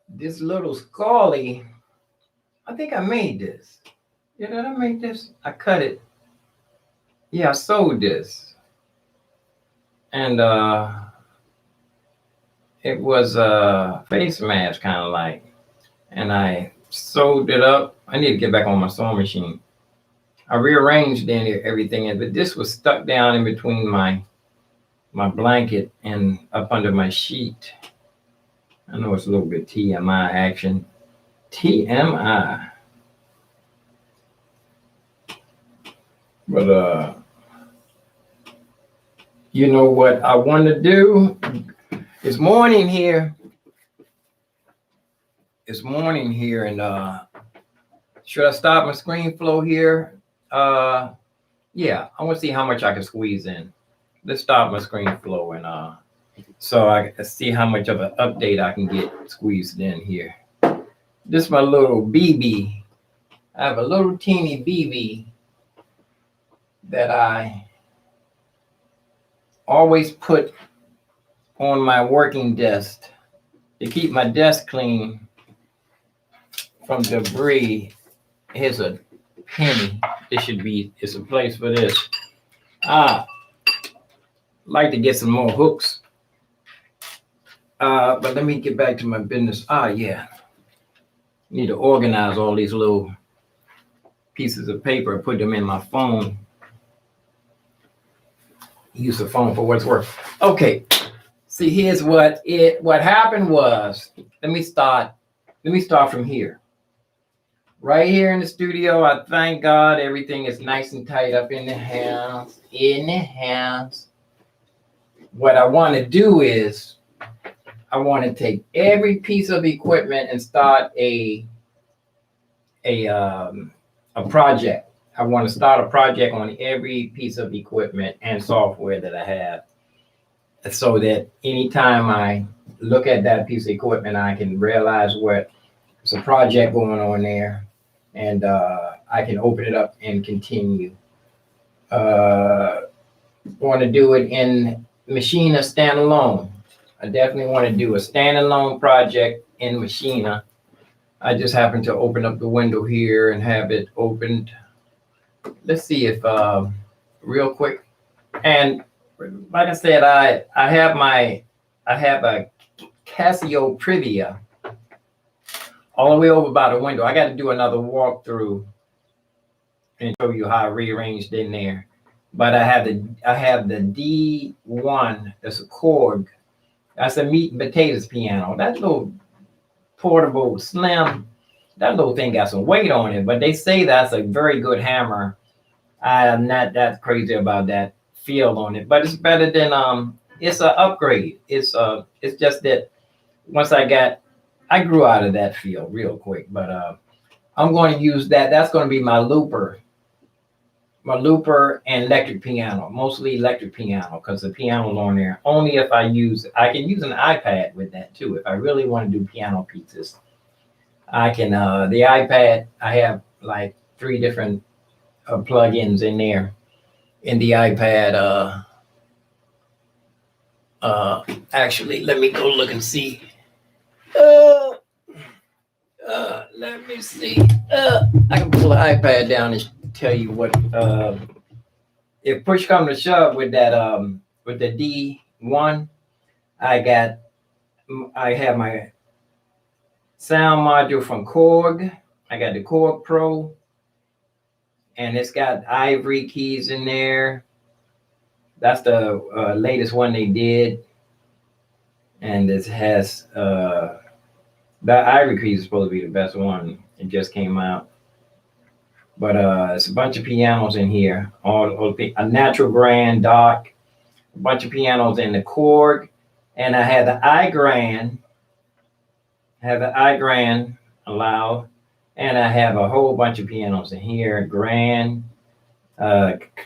this little Scully, I think I made this. Yeah, did I make this? I cut it. Yeah, I sewed this. And it was a face mask kind of like. And I sewed it up. I need to get back on my sewing machine. I rearranged everything, but this was stuck down in between my blanket and up under my sheet. I know it's a little bit TMI action. TMI. But you know what I want to do? It's morning here. It's morning here, and should I stop my screen flow here? Yeah, I want to see how much I can squeeze in. Let's stop my screen flow, and so I can see how much of an update I can get squeezed in here. This is my little BB. I have a little teeny BB that I always put on my working desk to keep my desk clean from debris. Here's a penny. It's a place for this. Like to get some more hooks. But let me get back to my business. Yeah. Need to organize all these little pieces of paper, put them in my phone. Use the phone for what it's worth. Okay. See, here's what happened was, let me start from here. Right here in the studio, I thank God everything is nice and tight up in the house. What I want to do is I want to take every piece of equipment and start a project. I want to start a project on every piece of equipment and software that I have, so that anytime I look at that piece of equipment, I can realize what it's a project going on there, and I can open it up and continue. Want to do it in Machina standalone. I definitely want to do a standalone project in Machina. I just happen to open up the window here and have it opened. Let's see if real quick. And like I said, I have a Casio Privia all the way over by the window. I got to do another walkthrough and show you how I rearranged in there. But I have the D1. That's a Korg. That's a meat and potatoes piano. That little portable, slim, that little thing got some weight on it. But they say that's a very good hammer. I am not that crazy about that feel on it, but it's better than it's an upgrade. It's just that once I grew out of that feel real quick. But I'm going to use that. That's going to be my looper and electric piano, mostly electric piano, because the piano's on there. Only if I can use an iPad with that too. If I really want to do piano pieces, I can. The iPad, I have like 3 different plugins in there. In the iPad, actually, let me go look and see. Let me see. I can pull the iPad down and tell you what. If push comes to shove with that, with the D1, I have my sound module from Korg. I got the Korg Pro, and it's got ivory keys in there. That's the latest one they did, and it has that ivory key is supposed to be the best one. It just came out. But it's a bunch of pianos in here. A natural grand dock, a bunch of pianos in the Korg, and I had the iGrand. Loud, and I have a whole bunch of pianos in here. Grand,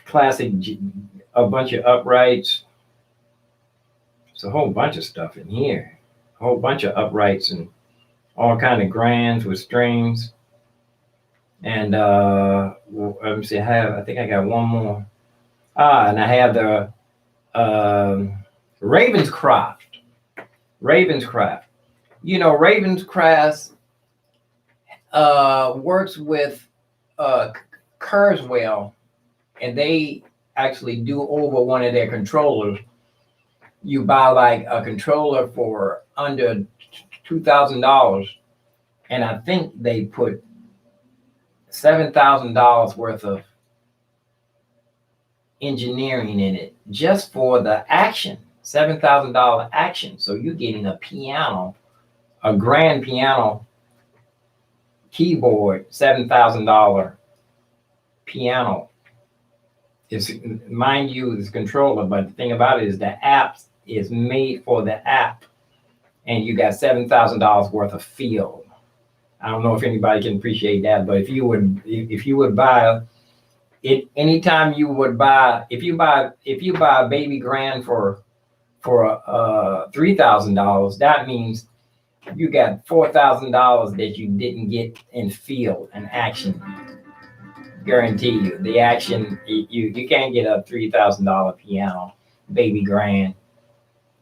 classic, a bunch of uprights. It's a whole bunch of stuff in here. A whole bunch of uprights and all kind of grands with strings. And let me see, I think I got one more. And I have the Ravenscraft. Ravenscraft. You know, Ravenscraft works with Kurzweil, and they actually do over one of their controllers. You buy like a controller for under $2,000, and I think they put $7,000 worth of engineering in it just for the action. $7,000 action. So you're getting a piano, a grand piano keyboard, $7,000 piano. It's, mind you, it's controller, but the thing about it is the app is made for the app, and you got $7,000 worth of feel. I don't know if anybody can appreciate that, but if you would buy it, anytime you would buy, if you buy a baby grand for $3,000, that means you got $4,000 that you didn't get in feel and action. Guarantee you, the action, you can't get a $3,000 piano baby grand,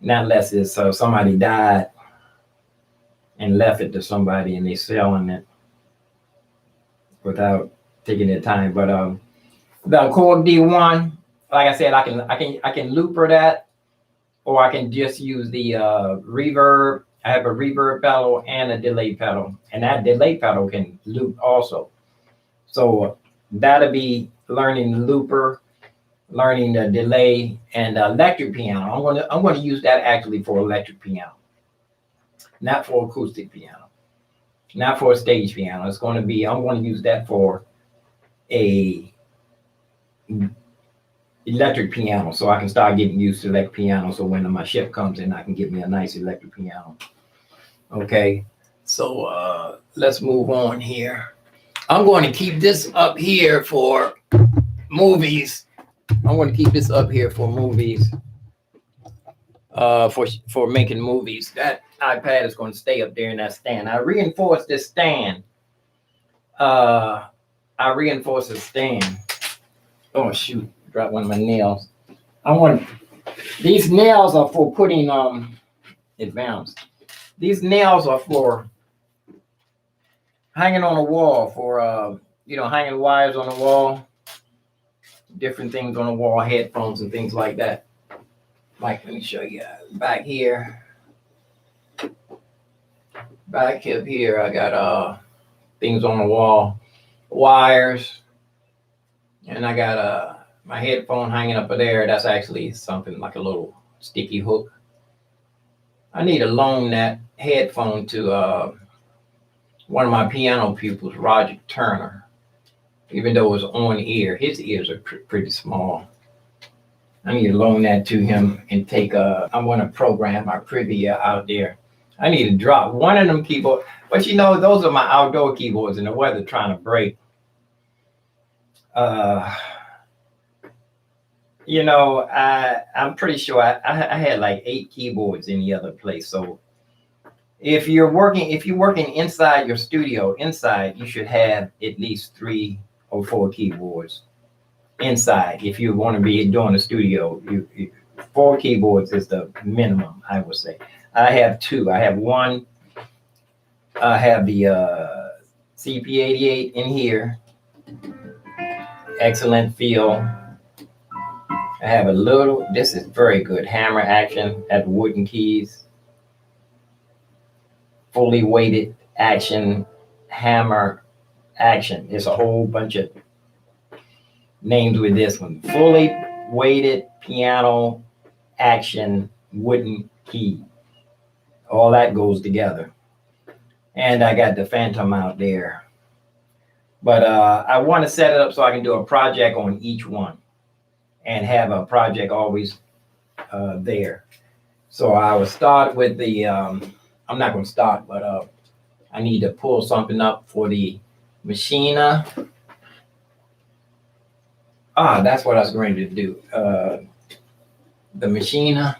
not unless it's somebody died and left it to somebody and they selling it without taking their time. But the Korg D1, like I said, I can looper that, or I can just use the reverb. I have a reverb pedal and a delay pedal, and that delay pedal can loop also. So that'll be learning the looper, learning the delay, and the electric piano. I'm gonna use that actually for electric piano, not for acoustic piano, not for a stage piano. I'm going to use that for a electric piano, so I can start getting used to electric piano. So when my ship comes in, I can get me a nice electric piano. Okay, so let's move on here. I'm going to keep this up here for movies. I'm going to keep this up here for movies. For making movies. That iPad is going to stay up there in that stand. I reinforced this stand. I reinforced the stand. Oh shoot! Dropped one of my nails. These nails are for putting it bounced. These nails are for hanging on the wall, for hanging wires on the wall, different things on the wall, headphones and things like that. Like, let me show you back here. Back up here, I got things on the wall, wires, and I got my headphone hanging up there. That's actually something like a little sticky hook. I need to loan that headphone to one of my piano pupils, Roger Turner. Even though it's on ear, his ears are pretty small. I need to loan that to him and take I'm going to program my Privia out there. I need to drop one of them keyboards, but those are my outdoor keyboards and the weather trying to break. I'm pretty sure I had like 8 keyboards in the other place. So if you're working inside your studio, you should have at least 3 or 4 keyboards inside. If you want to be doing a studio, 4 keyboards is the minimum, I would say. I have 2. I have one. I have the CP88 in here. Excellent feel. I have a little, this is very good, hammer action at wooden keys. Fully weighted action, hammer action. There's a whole bunch of names with this one. Fully weighted piano action wooden key. All that goes together. And I got the Phantom out there. But I want to set it up so I can do a project on each one and have a project always there. So I will start with the, I'm not going to start, but I need to pull something up for the Machina. That's what I was going to do. The Machina.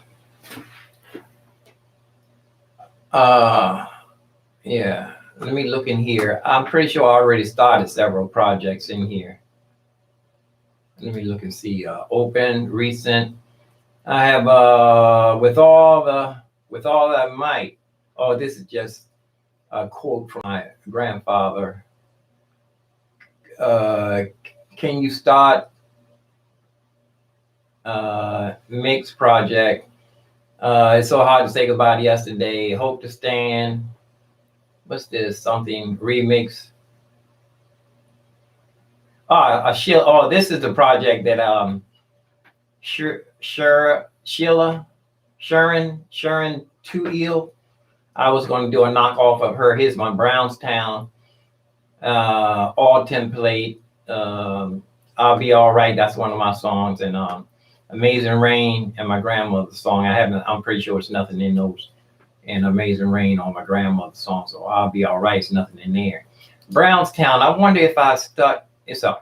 Yeah, let me look in here. I'm pretty sure I already started several projects in here. Let me look and see. Open, recent. I have with all that might. Oh, this is just a quote from my grandfather. Can you start mix project? It's so hard to say goodbye to yesterday. Hope to stand. What's this? Something remix. This is the project that Sharon Two Eel. I was going to do a knockoff of her. Here's my Brownstown all template. I'll Be All Right. That's one of my songs. And Amazing Rain and my grandmother's song. I'm pretty sure it's nothing in those. And Amazing Rain on my grandmother's song. So I'll Be All Right. It's nothing in there. Brownstown. I wonder if I stuck. It's a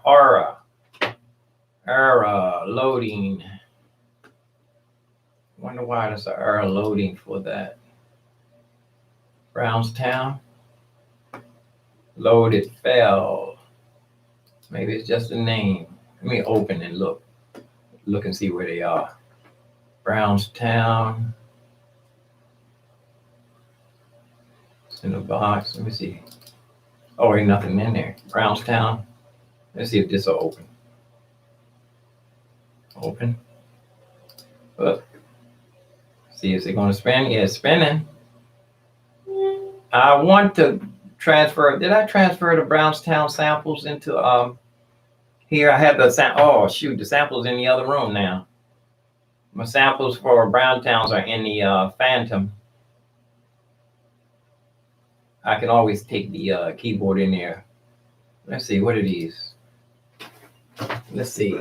era loading. Wonder why there's an era loading for that. Brownstown. Loaded fell. Maybe it's just a name. Let me open and look and see where they are. Brownstown. It's in the box. Let me see. Oh, ain't nothing in there. Brownstown. Let's see if this will open. Open. Look. See, is it going to spin? Yeah, it's spinning. I want to transfer. Did I transfer the Brownstown samples into here? I have the oh shoot, the samples in the other room now. My samples for Browntowns are in the Phantom. I can always take the keyboard in there. Let's see, what are these? Let's see.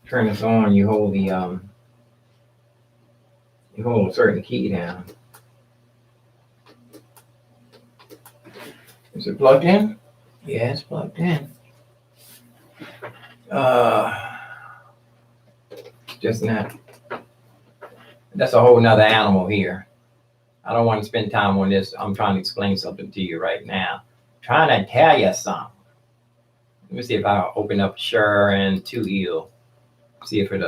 Turn this on. You hold the you hold a certain key down. Is it plugged in? Yeah, it's plugged in. Just not. That's a whole nother animal here. I don't want to spend time on this. I'm trying to explain something to you right now. I'm trying to tell you something. Let me see if I open up Sharon Two Eel. See if it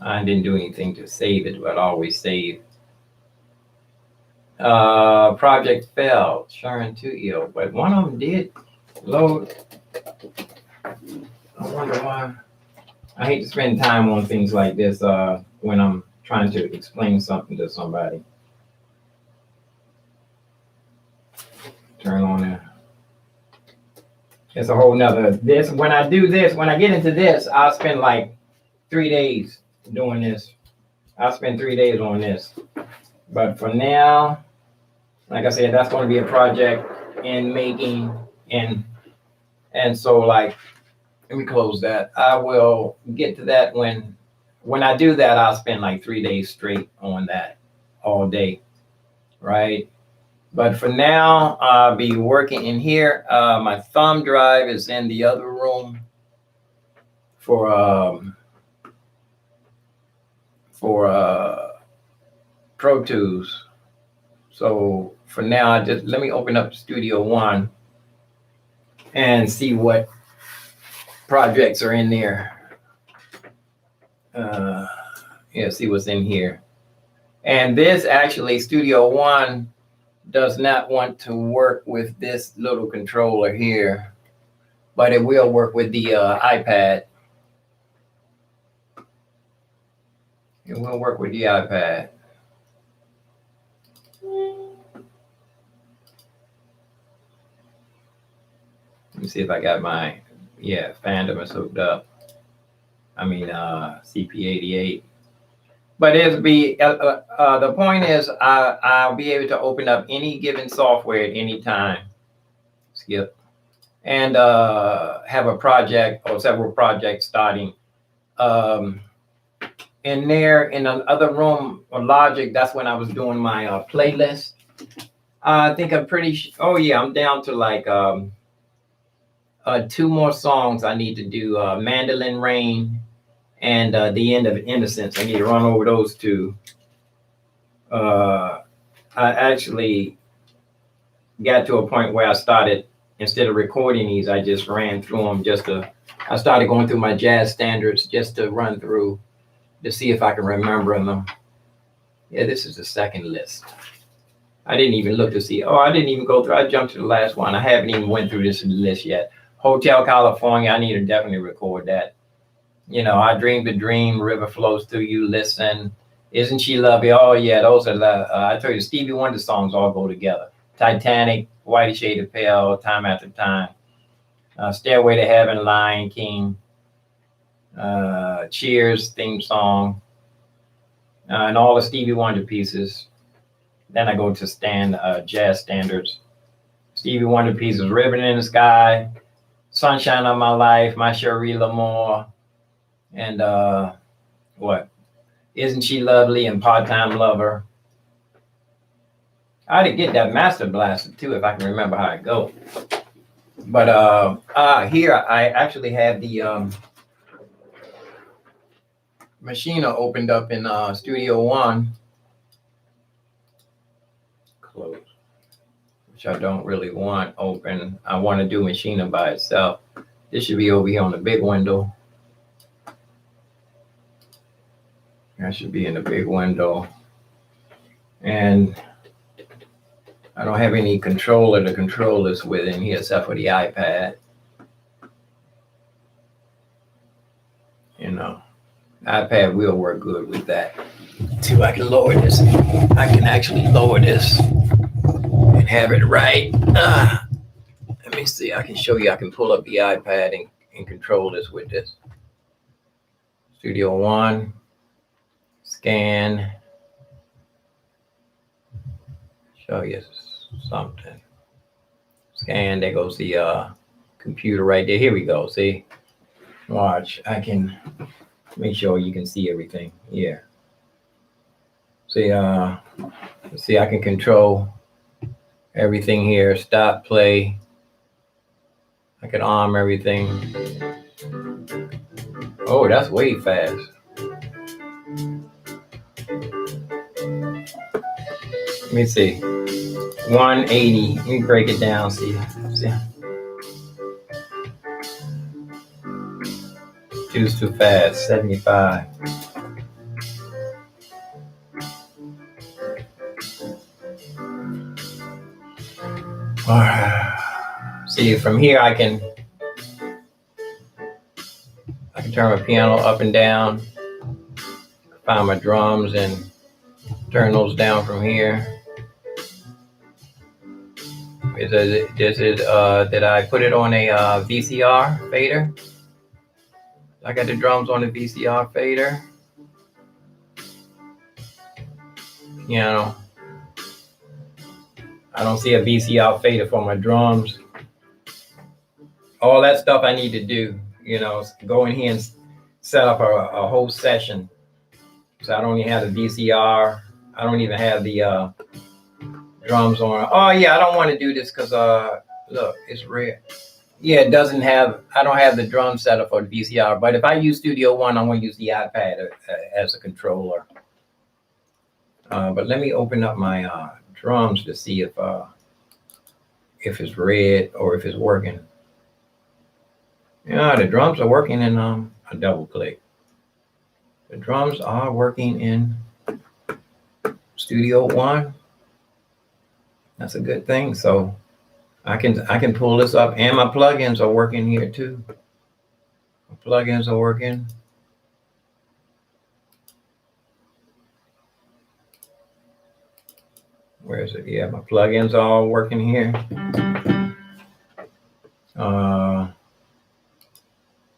I didn't do anything to save it, but I always save. Project failed, Sharon Two Eel, but one of them did load. I wonder why. I hate to spend time on things like this when I'm trying to explain something to somebody. Turn on there. It's a whole nother this. When I do this, when I get into this, I'll spend like 3 days doing this. I'll spend 3 days on this. But for now, like I said, that's going to be a project in making. And so like, let me close that. I will get to that when I do that, I'll spend like 3 days straight on that all day. Right. But for now, I'll be working in here. My thumb drive is in the other room for Pro Tools. So for now, let me open up Studio One and see what projects are in there. Yeah, see what's in here. And this actually, Studio One does not want to work with this little controller here, but it will work with the iPad. It will work with the iPad. Let me see if I got my, Phantom is hooked up. I mean, CP88. But it'll be, the point is I'll be able to open up any given software at any time. Skip. And have a project or several projects starting. In there, in the other room, or Logic, that's when I was doing my playlist. I think I'm pretty, I'm down to like 2 more songs I need to do, Mandolin Rain and The End of Innocence. I need to run over those 2. I actually got to a point where I started instead of recording these, I just ran through them I started going through my jazz standards just to run through to see if I can remember them. Yeah, this is the second list. I didn't even look to see. Oh, I didn't even go through. I jumped to the last one. I haven't even went through this list yet. Hotel California, I need to definitely record that. I dreamed a dream, river flows through you, listen. Isn't she lovely? Oh, yeah, those are I told you, Stevie Wonder songs all go together. Titanic, Whitey Shade of Pale, Time After Time. Stairway to Heaven, Lion King. Cheers, theme song. And all the Stevie Wonder pieces. Then I go to jazz standards. Stevie Wonder pieces, Ribbon in the Sky, Sunshine of My Life, My Cherie L'Amour, and what? Isn't She Lovely and Part-Time Lover. I did get that Master Blaster too, if I can remember how it goes. But here I actually have the Machina opened up in Studio One. Close. Which I don't really want open. I want to do Machina by itself. This should be over here on the big window. That should be in the big window. And I don't have any controller to control this with in here except for the iPad. iPad will work good with that. See if I can lower this. I can actually lower this and have it right. Let me see. I can show you. I can pull up the iPad and control this with this. Studio One. Scan. Show you something. Scan. There goes the computer right there. Here we go. See? Watch. I can make sure you can see everything. Yeah. See, I can control everything here. Stop, play. I can arm everything. Oh, that's way fast. Let me see. 180. Let me break it down. See. Two's too fast. 75. See, from here I can turn my piano up and down, find my drums and turn those down from here. Did I put it on a VCR fader? I got the drums on the VCR fader. I don't see a VCR fader for my drums. All that stuff I need to do, go in here and set up a whole session. So I don't even have the VCR. I don't even have the drums on. Oh yeah, I don't want to do this because look, it's red. Yeah, I don't have the drum set up for the VCR. But if I use Studio One, I'm going to use the iPad as a controller. But let me open up my drums to see if it's red or if it's working. Yeah, the drums are working in a double click. The drums are working in Studio One. That's a good thing. So I can pull this up, and my plugins are working here too. My plugins are working. Where is it? Yeah, my plugins are all working here.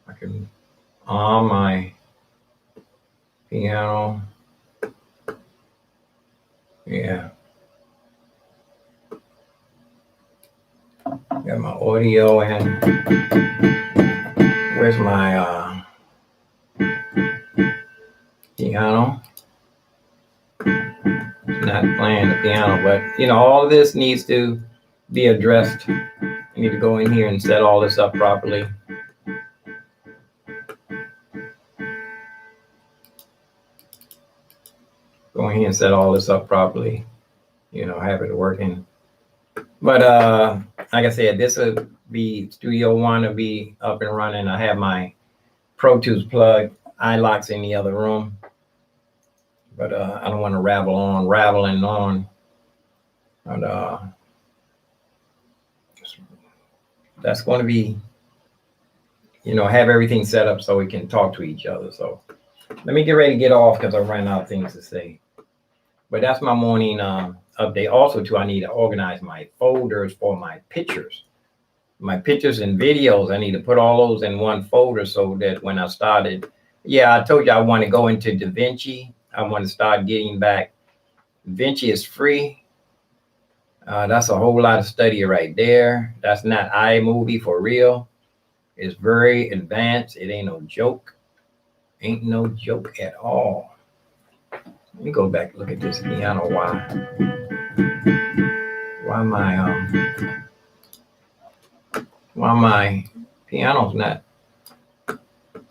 I can arm my piano. Yeah. Got my audio and where's my piano? It's not playing the piano, but all of this needs to be addressed. I need to go in here and set all this up properly. Go in here and set all this up properly. Have it working. But like I said, this will be Studio One will be up and running. I have my Pro Tools plug, iLock's in the other room. But I don't want to raveling on. But that's going to be, have everything set up so we can talk to each other. So let me get ready to get off because I ran out of things to say. But that's my morning update. Also, too, I need to organize my folders for my pictures. My pictures and videos, I need to put all those in one folder so that when I started, I told you I want to go into DaVinci. I want to start getting back. DaVinci is free. That's a whole lot of study right there. That's not iMovie for real. It's very advanced. It ain't no joke. Ain't no joke at all. Let me go back and look at this piano. Why my piano's not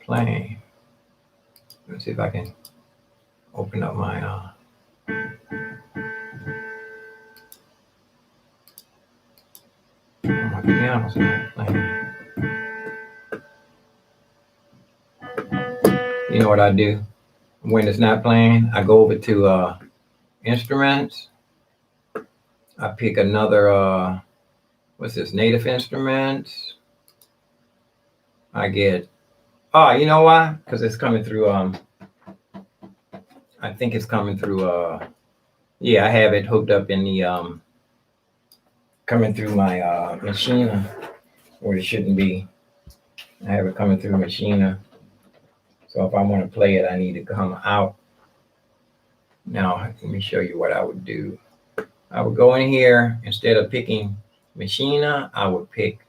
playing? Let's see if I can open up my piano's not playing. You know what I do? When it's not playing, I go over to instruments. I pick another what's this, native instruments. I get you know why? Because it's coming through I think it's coming through I have it hooked up in the coming through my Machina, where it shouldn't be. I have it coming through Machina. So if I want to play it, I need to come out. Now, let me show you what I would do. I would go in here, instead of picking Machina, I would pick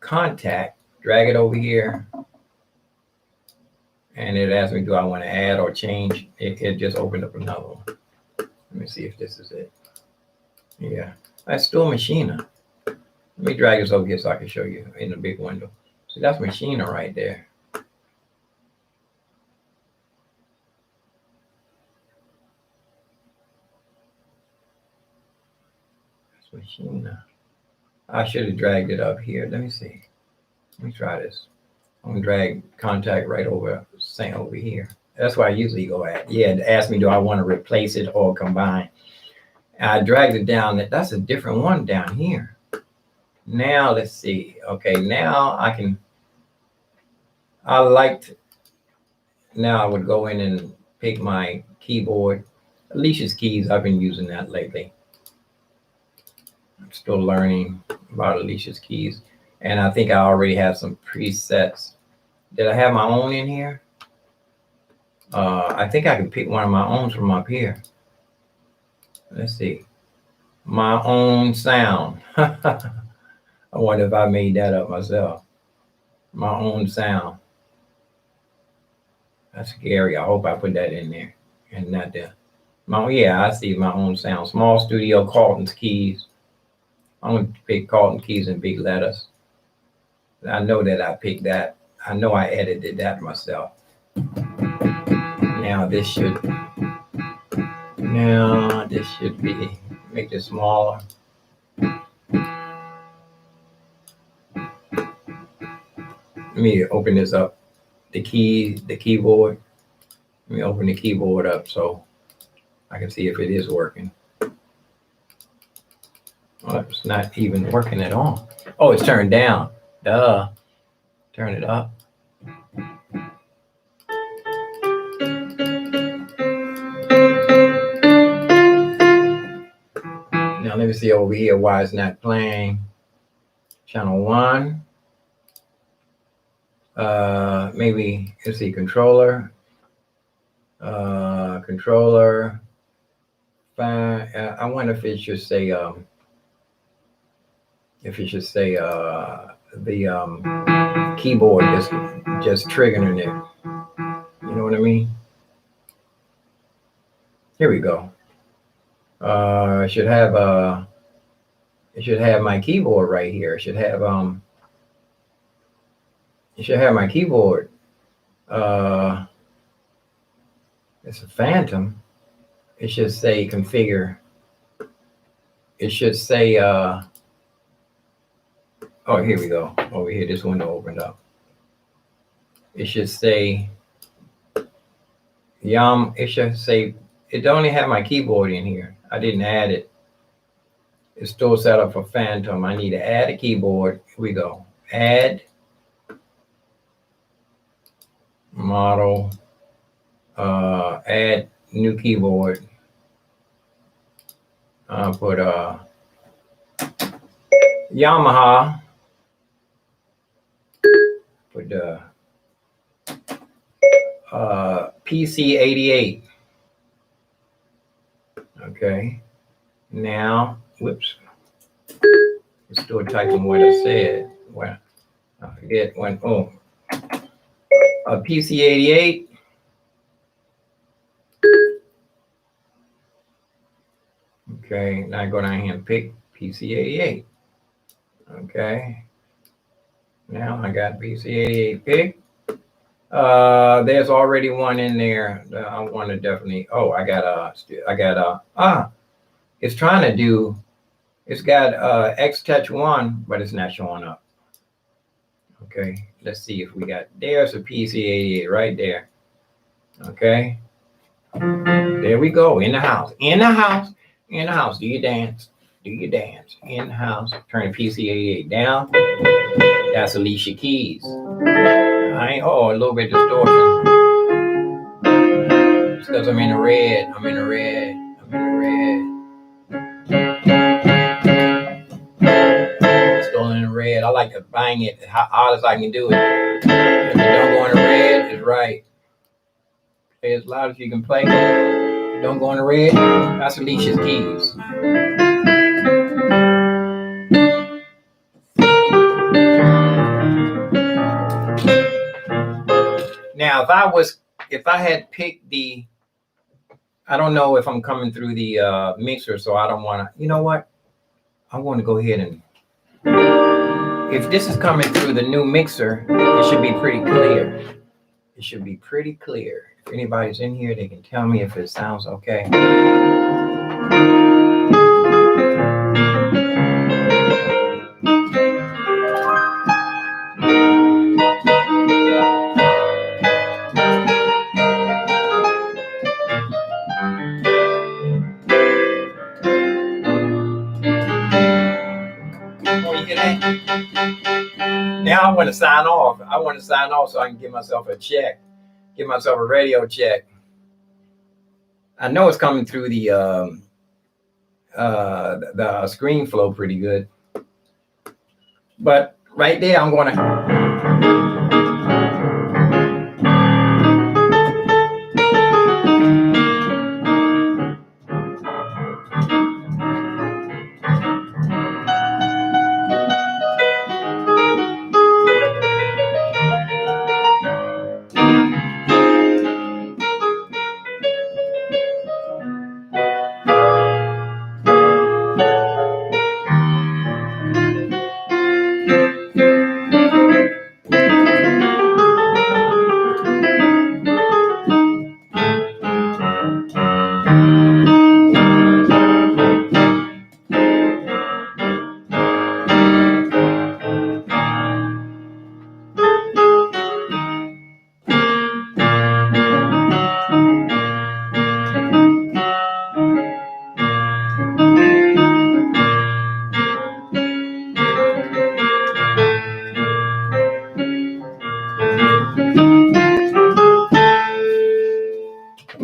Contact, drag it over here, and it asks me, do I want to add or change? It just opened up another one. Let me see if this is it. Yeah, that's still Machina. Let me drag this over here so I can show you in the big window. See, that's Machina right there. Machina. I should have dragged it up here. Let me see. Let me try this. I'm gonna drag Contact right over here. That's where I usually go at. It asked me, do I want to replace it or combine? I dragged it down. That's a different one down here. Now let's see. Okay, now now I would go in and pick my keyboard. Alicia's keys, I've been using that lately. I'm still learning about Alicia's keys. And I think I already have some presets. Did I have my own in here? I think I can pick one of my own from up here. Let's see. My own sound. I wonder if I made that up myself. My own sound. That's scary. I hope I put that in there and not there. I see my own sound. Small Studio, Carlton's keys. I'm going to pick Carlton keys in big letters. I know that I picked that. I know I edited that myself. Now this should be, make this smaller. Let me open this up. The keyboard. Let me open the keyboard up so I can see if it is working. Oh, it's not even working at all. Oh, it's turned down. Duh. Turn it up. Now let me see over here why it's not playing. Channel 1. Maybe, let's see, controller. Controller. Fine. I wonder if it should say the keyboard just triggering it. You know what I mean? Here we go. It should have my keyboard right here. It should have my keyboard. It's a Phantom. It should say configure. it should say, oh, here we go. Over here, this window opened up. It should say, it should say, it only have my keyboard in here. I didn't add it. It's still set up for Phantom. I need to add a keyboard. Here we go. Add model, add new keyboard. I'll put Yamaha. Put PC88. Okay. Now, whoops. I'm still typing what I said. Well, I forget when. Oh, PC88. Okay, now I go down here and pick PC88. Okay. Now I got PC88 picked. There's already one in there. I want to definitely. Oh, it's trying to do. It's got X Touch 1, but it's not showing up. Okay, let's see if we got. There's a PC88 right there. Okay. There we go. In the house. In the house. In the house. Do you dance? Do you dance? In the house. Turn the PC88 down. That's Alicia Keys. Oh, a little bit distortion. It's because I'm in the red. I'm in the red. I'm in the red. Still in the red. I like to bang it as hard as I can do it. If you don't go in the red, it's right. Play as loud as you can play. If you don't go in the red, that's Alicia's Keys. Now, if I had picked the, I don't know if I'm coming through the mixer, so I don't want to, you know what? I want to go ahead and, if this is coming through the new mixer, it should be pretty clear. It should be pretty clear. If anybody's in here, they can tell me if it sounds okay. Now I want to sign off. I want to sign off so I can give myself a check, give myself a radio check. I know it's coming through the screen flow pretty good, but right there I'm going to.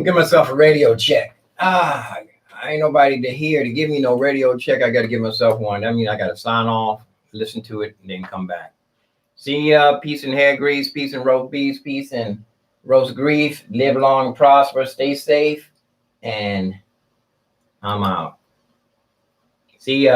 Give myself a radio check. I ain't nobody to hear to give me no radio check. I got to give myself one. That means I got to sign off, listen to it, and then come back. See, peace and hair grease, peace and roast beef, peace and roast grief. Live long and prosper, stay safe, and I'm out. See,